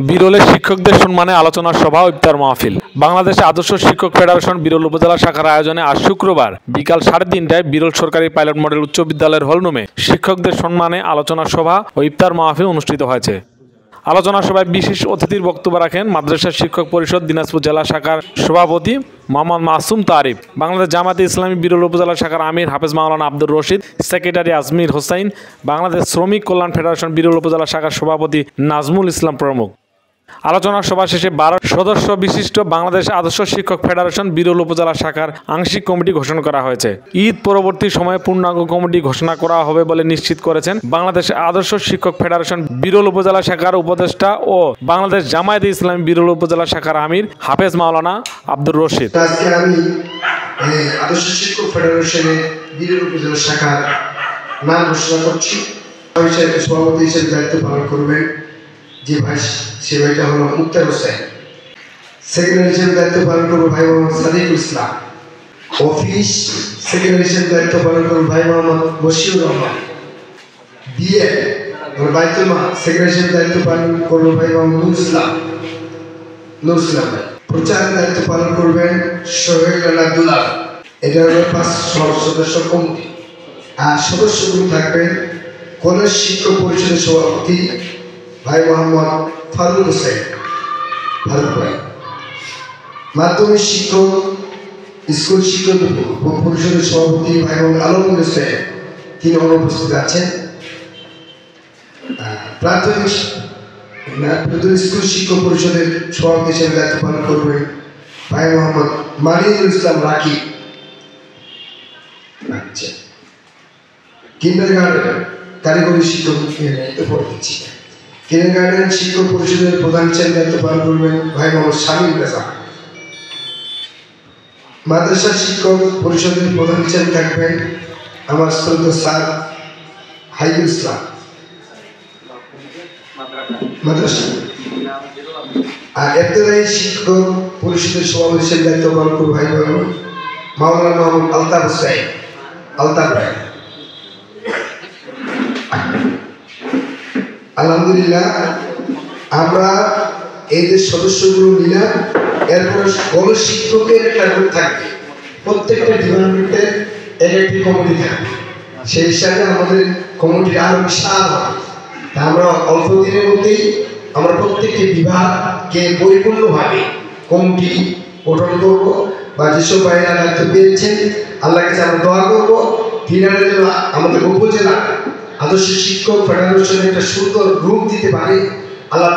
বিরলের শিক্ষকদের সম্মানে আলোচনা সভা ও ইফতার মাহফিল। বাংলাদেশ আদর্শ শিক্ষক ফেডারেশন বিরল উপজেলা শাখার আয়োজনে আজ শুক্রবার বিকাল 3:30টায় বিরল সরকারি পাইলট মডেল উচ্চ বিদ্যালয়ের হলরুমে শিক্ষকদের সম্মানে আলোচনা সভা ও ইফতার মাহফিল অনুষ্ঠিত হয়েছে। আলোচনা সভায় বিশেষ অতিথির বক্তব্য রাখেন মাদ্রাসা শিক্ষক পরিষদ দিনাজপুর জেলা শাখার সভাপতি মোহাম্মদ মাসুম তারিফ, বাংলাদেশ জামাতে ইসলামী বিরল উপজেলা শাখার আমির হাফেজ মাওলানা আব্দুর রশিদ, সেক্রেটারি আজমির হোসাইন, বাংলাদেশ শ্রমিক কল্যাণ ফেডারেশন বিরল উপজেলা শাখার সভাপতি নাজমুল ইসলাম প্রমুখ। আলোচনা সভা শেষে 12 সদস্য বিশিষ্ট বাংলাদেশ আদর্শ শিক্ষক ফেডারেশন বিরল উপজেলা শাখার আংশিক কমিটি ঘোষণা করা হয়েছে। ঈদ পরবর্তী সময়ে পূর্ণাঙ্গ কমিটি ঘোষণা করা হবে বলে নিশ্চিত করেছেন বাংলাদেশ আদর্শ শিক্ষক ফেডারেশন বিরল উপজেলা শাখার উপদেষ্টা ও বাংলাদেশ জামায়াতে ইসলামী বিরল উপজেলা শাখার আমির হাফেজ মাওলানা আব্দুর রশিদ। আজকে আমি আদর্শ শিক্ষক ফেডারেশনের বিরল উপজেলা শাখার নাম ঘোষণা করছি। সভাপতি হিসেবে দায়িত্ব পালন করবেন যে ভাই, সে ভাইটা হলো মুক্তার হোসেন। সেক্রেটারি হিসেবে দায়িত্ব পালন করবো ভাই মোহাম্মদ সাদিকুল ইসলাম। অফিস সেক্রেটারি হিসেবে দায়িত্ব পালন করবো ভাই মোহাম্মদ বশিউর রহমান। বিএ বাইতুল মাল সেক্রেটারি হিসেবে দায়িত্ব পালন করবো ভাই মোহাম্মদ নুর ইসলাম ভাই। প্রচারের দায়িত্ব পালন করবেন সোহেল আব্দুল্লাহ। এটা হলো 5 সদস্য কমিটি। আর সদস্যগুলো থাকবেন কলেজ শিক্ষক পরিষদের সভাপতি ভাই মোহাম্মদ ফারুক হোসেন ভাই, মাধ্যমিক শিক্ষক স্কুল শিক্ষক পরিষদের সভাপতি ভাই মোহাম্মদ আলমগীর হোসেন, তিনি অনুপস্থিত আছেন। প্রাথমিক স্কুল শিক্ষক পরিষদের সভাপতি হিসেবে দায়িত্ব পালন করবেন ভাই মোহাম্মদ মানিদুল ইসলাম রাকিব। কিন্ডারগার্টেন কারিগরি শিক্ষক দিচ্ছি। কিন্ডারগার্টেন শিক্ষক পরিষদের প্রধান হিসেবে দায়িত্ব পালন করবেন ভাই মোহাম্মদ শামীম রেজা। মাদ্রাসা শিক্ষক পরিষদের প্রধান হিসেবে থাকবেন আমার শ্রদ্ধেয় স্যার হাইদুল ইসলাম মাদ্রাসা। আর ইবতেদায়ী শিক্ষক পরিষদের সভাপতি হিসেবে দায়িত্ব পালন করবেন ভাই মাওলানা মোহাম্মদ আলতাফ হোসেন ভাই। আলহামদুলিল্লাহ, আমরা এই যে সদস্যগুলো নিলাম, এরপর কলেজ শিক্ষকের একটা গ্রুপ থাকবে, প্রত্যেকটা ডিপার্টমেন্টের একটি কমিটি থাকবে। সেই হিসাবে আমাদের কমিটি আরো বিশাল হবে। আমরা অল্প দিনের মধ্যেই আমরা প্রত্যেকটি বিভাগকে পরিপূর্ণভাবে কমিটি গঠন করব। বা যেসব ভাইয়েরা দায়িত্ব পেয়েছেন, আল্লাহর কাছে আমরা দোয়া করবো তিনারা যেন আমাদের উপজেলা আদর্শ শিক্ষক ফেডারেশনের একটা সুন্দর রূপ দিতে পারে। আল্লাহ